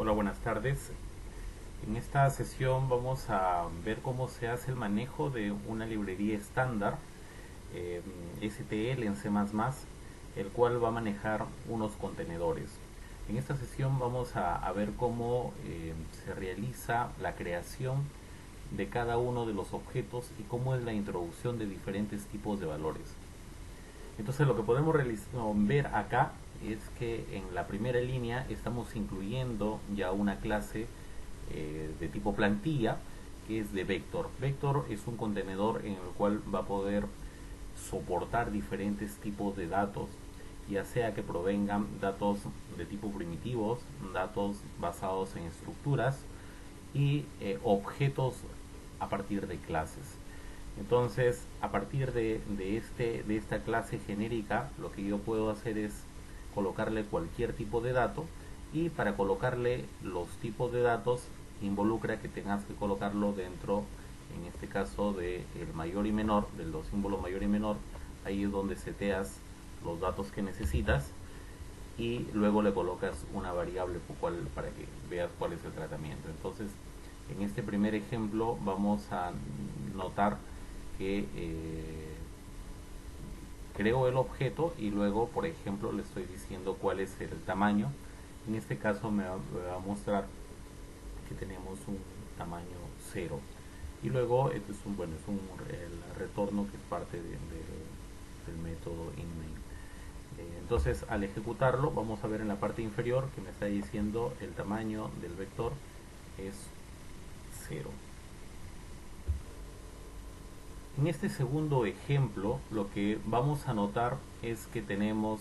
Hola, buenas tardes. En esta sesión vamos a ver cómo se hace el manejo de una librería estándar STL en C++, el cual va a manejar unos contenedores. En esta sesión vamos a ver cómo se realiza la creación de cada uno de los objetos y cómo es la introducción de diferentes tipos de valores. Entonces lo que podemos ver acá es que en la primera línea estamos incluyendo ya una clase de tipo plantilla que es de vector. Vector es un contenedor en el cual va a poder soportar diferentes tipos de datos, ya sea que provengan datos de tipo primitivos, datos basados en estructuras y objetos a partir de clases. Entonces, a partir de esta clase genérica, lo que yo puedo hacer es colocarle cualquier tipo de dato, y para colocarle los tipos de datos involucra que tengas que colocarlo dentro, en este caso, de el mayor y menor, de los símbolos mayor y menor. Ahí es donde seteas los datos que necesitas y luego le colocas una variable para que veas cuál es el tratamiento. Entonces, en este primer ejemplo vamos a notar que creo el objeto y luego, por ejemplo, le estoy diciendo cuál es el tamaño. En este caso me va a mostrar que tenemos un tamaño 0, y luego esto es el retorno, que es parte del método inMain. Entonces, al ejecutarlo, vamos a ver en la parte inferior que me está diciendo el tamaño del vector es 0. En este segundo ejemplo, lo que vamos a notar es que tenemos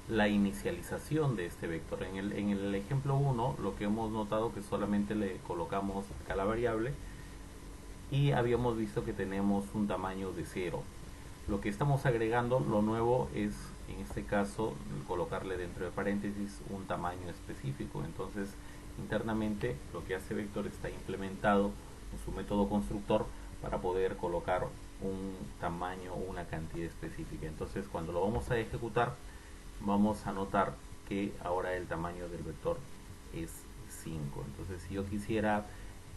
la inicialización de este vector. En el ejemplo 1, lo que hemos notado que solamente le colocamos acá la variable y habíamos visto que tenemos un tamaño de 0. Lo que estamos agregando, lo nuevo, es en este caso colocarle dentro de paréntesis un tamaño específico. Entonces, internamente lo que hace Vector está implementado en su método constructor para poder colocar un tamaño o una cantidad específica. Entonces, cuando lo vamos a ejecutar, vamos a notar que ahora el tamaño del vector es 5. Entonces, si yo quisiera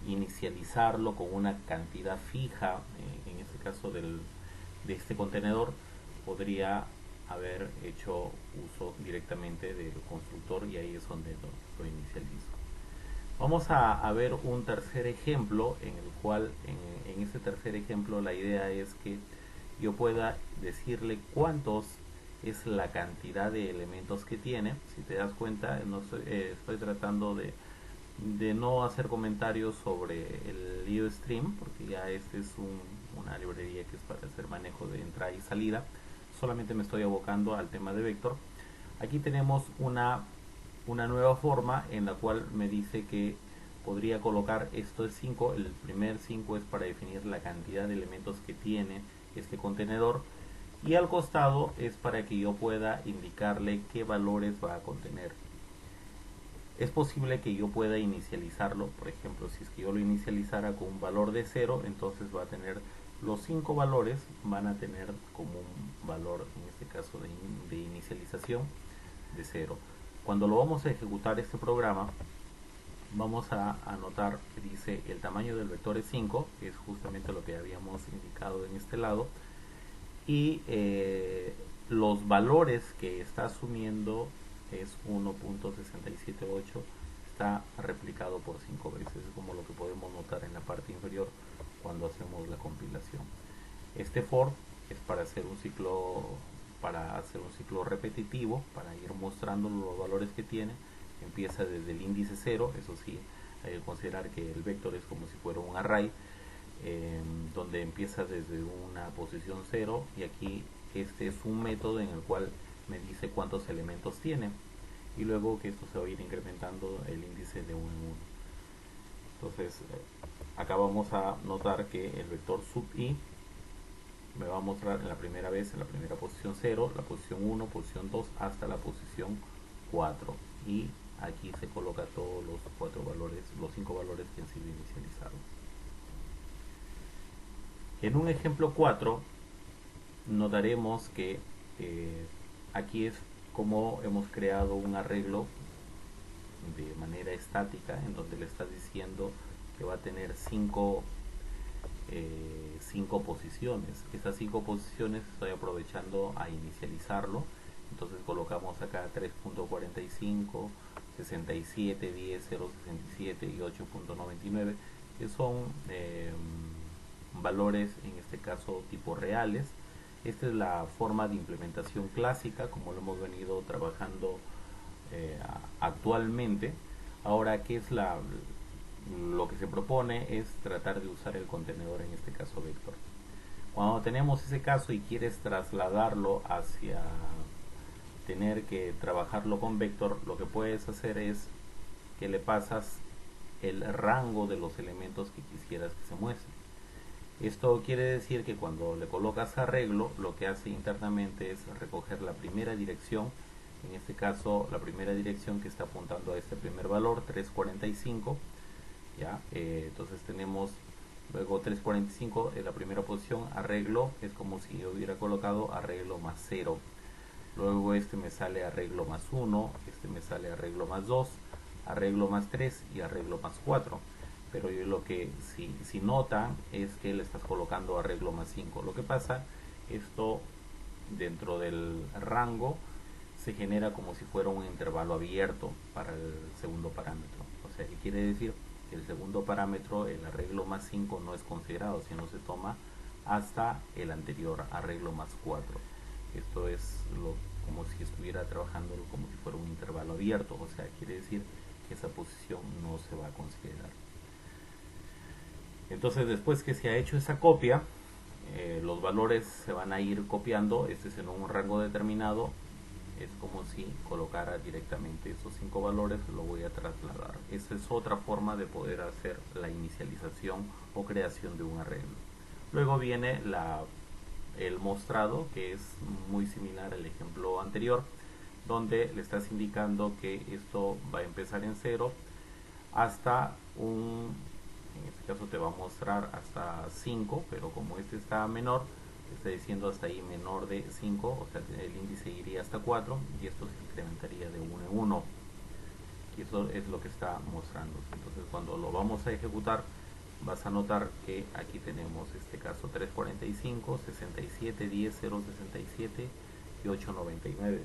inicializarlo con una cantidad fija, en este caso de este contenedor, podría haber hecho uso directamente del constructor, y ahí es donde lo inicializo. Vamos a ver un tercer ejemplo en el cual en este tercer ejemplo la idea es que yo pueda decirle cuántos es la cantidad de elementos que tiene. Si te das cuenta, no estoy tratando de no hacer comentarios sobre el IOStream, porque ya este es una librería que es para hacer manejo de entrada y salida. Solamente me estoy abocando al tema de vector. Aquí tenemos una nueva forma en la cual me dice que podría colocar esto es 5. El primer 5 es para definir la cantidad de elementos que tiene este contenedor, y al costado es para que yo pueda indicarle qué valores va a contener. Es posible que yo pueda inicializarlo. Por ejemplo, si es que yo lo inicializara con un valor de 0, entonces va a tener los 5 valores, van a tener como un valor, en este caso de inicialización, de 0. Cuando lo vamos a ejecutar este programa, vamos a notar que dice el tamaño del vector es 5, que es justamente lo que habíamos indicado en este lado, y los valores que está asumiendo es 1.678, está replicado por 5 veces, es como lo que podemos notar en la parte inferior cuando hacemos la compilación. Este for es para hacer un ciclo repetitivo, para ir mostrando los valores que tiene. Empieza desde el índice 0, eso sí, hay que considerar que el vector es como si fuera un array, donde empieza desde una posición 0, y aquí este es un método en el cual me dice cuántos elementos tiene, y luego que esto se va a ir incrementando el índice de 1 en 1. Entonces, acá vamos a notar que el vector sub i me va a mostrar en la primera vez, en la primera posición 0, la posición 1, posición 2, hasta la posición 4, y aquí se coloca todos los 4 valores, los 5 valores que han sido inicializados. En un ejemplo 4 notaremos que aquí es como hemos creado un arreglo de manera estática, en donde le estás diciendo que va a tener cinco posiciones. Esas 5 posiciones estoy aprovechando a inicializarlo. Entonces colocamos acá 3.45, 67, 10, 0.67 y 8.99, que son valores en este caso tipo reales. Esta es la forma de implementación clásica como lo hemos venido trabajando actualmente. Ahora, ¿qué es lo que se propone? Es tratar de usar el contenedor, en este caso vector. Cuando tenemos ese caso y quieres trasladarlo hacia tener que trabajarlo con vector, lo que puedes hacer es que le pasas el rango de los elementos que quisieras que se muestren. Esto quiere decir que cuando le colocas arreglo, lo que hace internamente es recoger la primera dirección, en este caso la primera dirección que está apuntando a este primer valor, 345, ¿ya? Entonces tenemos luego 345 en la primera posición, arreglo, es como si yo hubiera colocado arreglo más 0. Luego este me sale arreglo más 1, este me sale arreglo más 2, arreglo más 3 y arreglo más 4. Pero yo lo que si notan es que le estás colocando arreglo más 5. Lo que pasa, esto dentro del rango se genera como si fuera un intervalo abierto para el segundo parámetro. O sea, que quiere decir que el segundo parámetro, el arreglo más 5, no es considerado, sino se toma hasta el anterior arreglo más 4. Esto es como si estuviera trabajando como si fuera un intervalo abierto, o sea, quiere decir que esa posición no se va a considerar. Entonces, después que se ha hecho esa copia, los valores se van a ir copiando. Este es en un rango determinado. Es como si colocara directamente esos 5 valores, lo voy a trasladar. Esa es otra forma de poder hacer la inicialización o creación de un arreglo. Luego viene el mostrado, que es muy similar al ejemplo anterior, donde le estás indicando que esto va a empezar en 0 hasta en este caso te va a mostrar hasta 5, pero como este está menor, está diciendo hasta ahí menor de 5, o sea, el índice iría hasta 4 y esto se incrementaría de 1 en 1. Y eso es lo que está mostrando. Entonces, cuando lo vamos a ejecutar, vas a notar que aquí tenemos este caso 345, 67, 10, 067 y 899.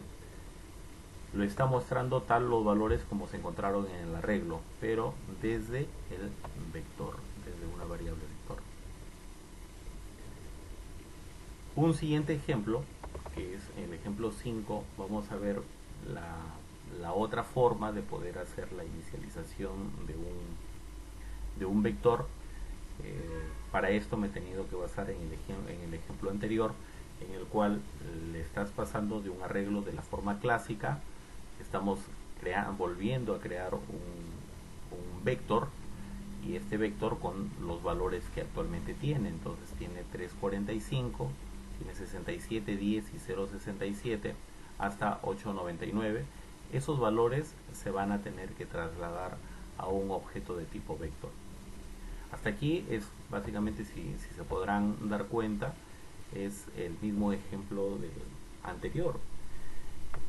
Lo está mostrando tal los valores como se encontraron en el arreglo, pero desde el vector, desde una variable vector. Un siguiente ejemplo, que es el ejemplo 5, vamos a ver la otra forma de poder hacer la inicialización de un vector. Para esto me he tenido que basar en el ejemplo anterior, en el cual le estás pasando de un arreglo de la forma clásica. Estamos volviendo a crear un vector, y este vector con los valores que actualmente tiene. Entonces tiene 345, tiene 67, 10 y 067 hasta 899. Esos valores se van a tener que trasladar a un objeto de tipo vector. Hasta aquí es básicamente, si se podrán dar cuenta, es el mismo ejemplo del anterior.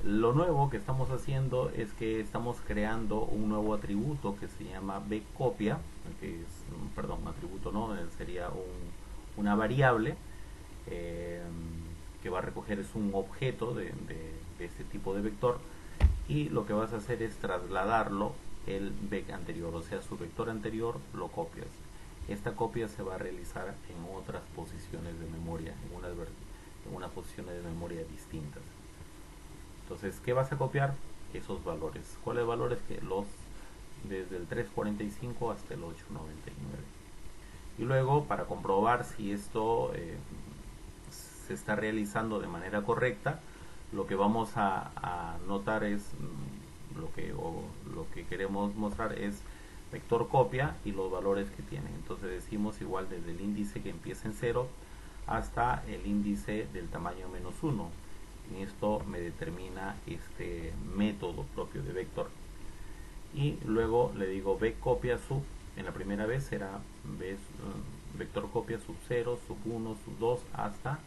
Lo nuevo que estamos haciendo es que estamos creando un nuevo atributo que se llama vcopia, que es, perdón, atributo no, sería una variable que va a recoger, es un objeto de este tipo de vector, y lo que vas a hacer es trasladarlo el vec anterior, o sea, su vector anterior lo copias. Esta copia se va a realizar en otras posiciones de memoria, en unas posiciones de memoria distintas. Entonces, ¿qué vas a copiar? Esos valores. ¿Cuáles valores? Que desde el 345 hasta el 899. Y luego, para comprobar si esto se está realizando de manera correcta, lo que vamos a notar es lo que queremos mostrar es vector copia y los valores que tiene. Entonces decimos igual desde el índice que empieza en 0 hasta el índice del tamaño -1. Y esto me determina este método propio de vector. Y luego le digo vcopia sub. En la primera vez será vector copia sub 0, sub 1, sub 2 hasta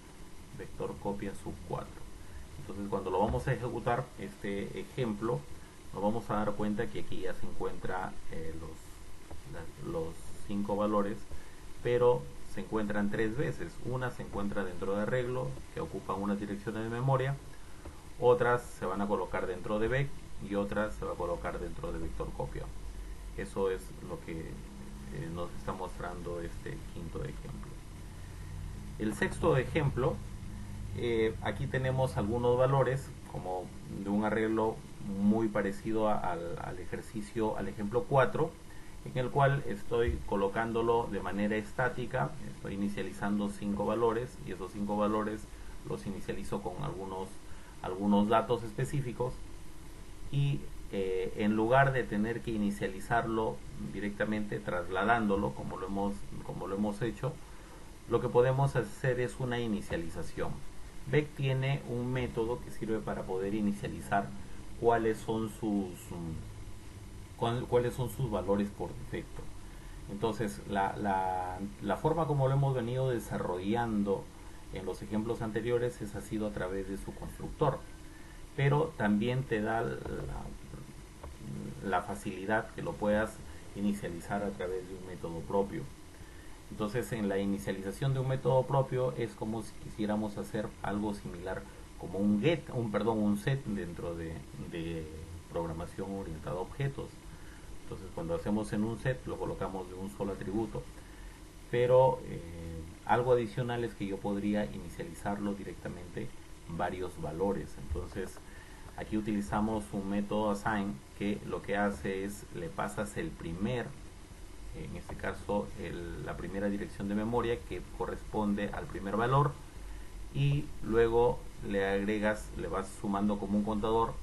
vector copia sub 4. Entonces, cuando lo vamos a ejecutar, este ejemplo nos vamos a dar cuenta que aquí ya se encuentra los 5 valores, pero se encuentran 3 veces. Una se encuentra dentro de arreglo, que ocupa unas direcciones de memoria, otras se van a colocar dentro de vec y otras se va a colocar dentro de vector copia. Eso es lo que nos está mostrando este quinto ejemplo. El sexto ejemplo, aquí tenemos algunos valores como de un arreglo muy parecido al ejercicio, al ejemplo 4, en el cual estoy colocándolo de manera estática. Estoy inicializando 5 valores y esos 5 valores los inicializo con algunos datos específicos, y en lugar de tener que inicializarlo directamente trasladándolo como lo hemos hecho, lo que podemos hacer es una inicialización. Vec tiene un método que sirve para poder inicializar cuáles son sus valores por defecto. Entonces, la forma como lo hemos venido desarrollando en los ejemplos anteriores ha sido a través de su constructor, pero también te da la facilidad que lo puedas inicializar a través de un método propio. Entonces, en la inicialización de un método propio es como si quisiéramos hacer algo similar como un set dentro de programación orientada a objetos. Entonces, cuando hacemos en un set lo colocamos de un solo atributo, pero algo adicional es que yo podría inicializarlo directamente varios valores. Entonces, aquí utilizamos un método assign que lo que hace es le pasas el primer, en este caso la primera dirección de memoria que corresponde al primer valor, y luego le agregas, le vas sumando como un contador.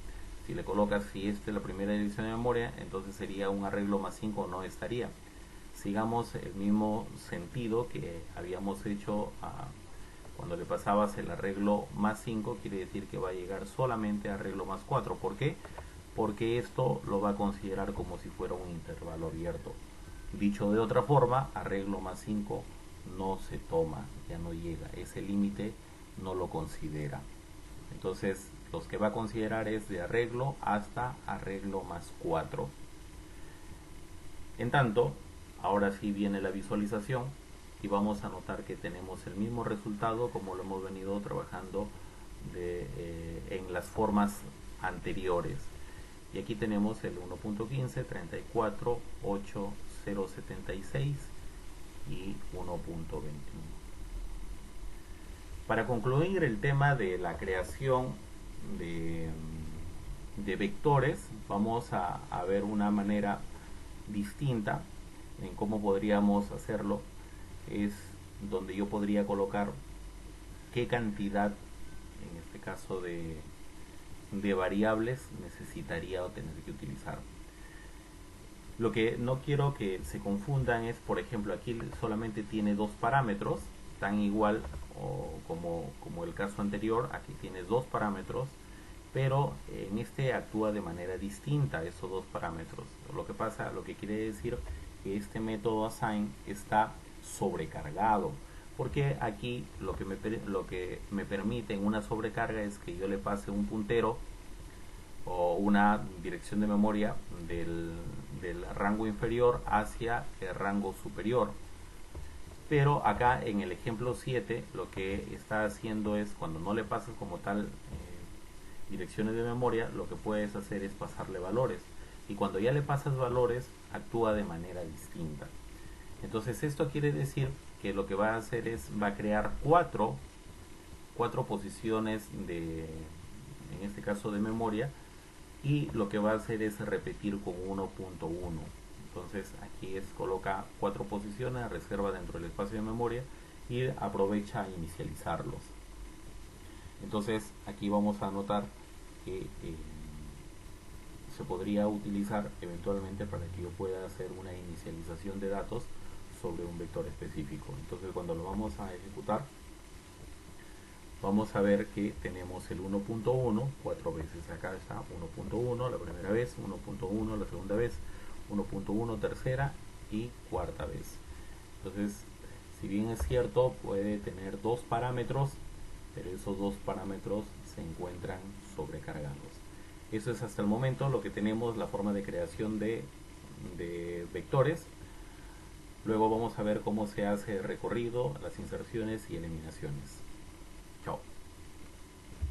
Si le colocas, si esta es la primera dirección de memoria, entonces sería un arreglo más 5, no estaría. Sigamos el mismo sentido que habíamos hecho cuando le pasabas el arreglo más 5, quiere decir que va a llegar solamente a arreglo más 4. ¿Por qué? Porque esto lo va a considerar como si fuera un intervalo abierto. Dicho de otra forma, arreglo más 5 no se toma, ya no llega, ese límite no lo considera. Entonces, los que va a considerar es de arreglo hasta arreglo más 4. En tanto, ahora sí viene la visualización y vamos a notar que tenemos el mismo resultado como lo hemos venido trabajando en las formas anteriores. Y aquí tenemos el 1.15, 34, 8, 0.76 y 1.21. Para concluir el tema de la creación de vectores, vamos a ver una manera distinta en cómo podríamos hacerlo. Es donde yo podría colocar qué cantidad, en este caso de variables, necesitaría o tener que utilizar. Lo que no quiero que se confundan es, por ejemplo, aquí solamente tiene 2 parámetros, tan igual como el caso anterior. Aquí tienes 2 parámetros, pero en este actúa de manera distinta a esos 2 parámetros. Lo que quiere decir que este método assign está sobrecargado, porque aquí lo que me permite en una sobrecarga es que yo le pase un puntero o una dirección de memoria del rango inferior hacia el rango superior. Pero acá en el ejemplo 7 lo que está haciendo es, cuando no le pasas como tal direcciones de memoria, lo que puedes hacer es pasarle valores, y cuando ya le pasas valores actúa de manera distinta. Entonces esto quiere decir que lo que va a hacer es, va a crear cuatro posiciones en este caso de memoria, y lo que va a hacer es repetir con 1.1. Entonces aquí coloca 4 posiciones, reserva dentro del espacio de memoria y aprovecha a inicializarlos. Entonces aquí vamos a notar que se podría utilizar eventualmente para que yo pueda hacer una inicialización de datos sobre un vector específico. Entonces cuando lo vamos a ejecutar, vamos a ver que tenemos el 1.1 4 veces. Acá está 1.1 la primera vez, 1.1 la segunda vez, 1.1 tercera y cuarta vez. Entonces, si bien es cierto, puede tener 2 parámetros, pero esos 2 parámetros se encuentran sobrecargados. Eso es hasta el momento lo que tenemos, la forma de creación de vectores. Luego vamos a ver cómo se hace el recorrido, las inserciones y eliminaciones. Chao.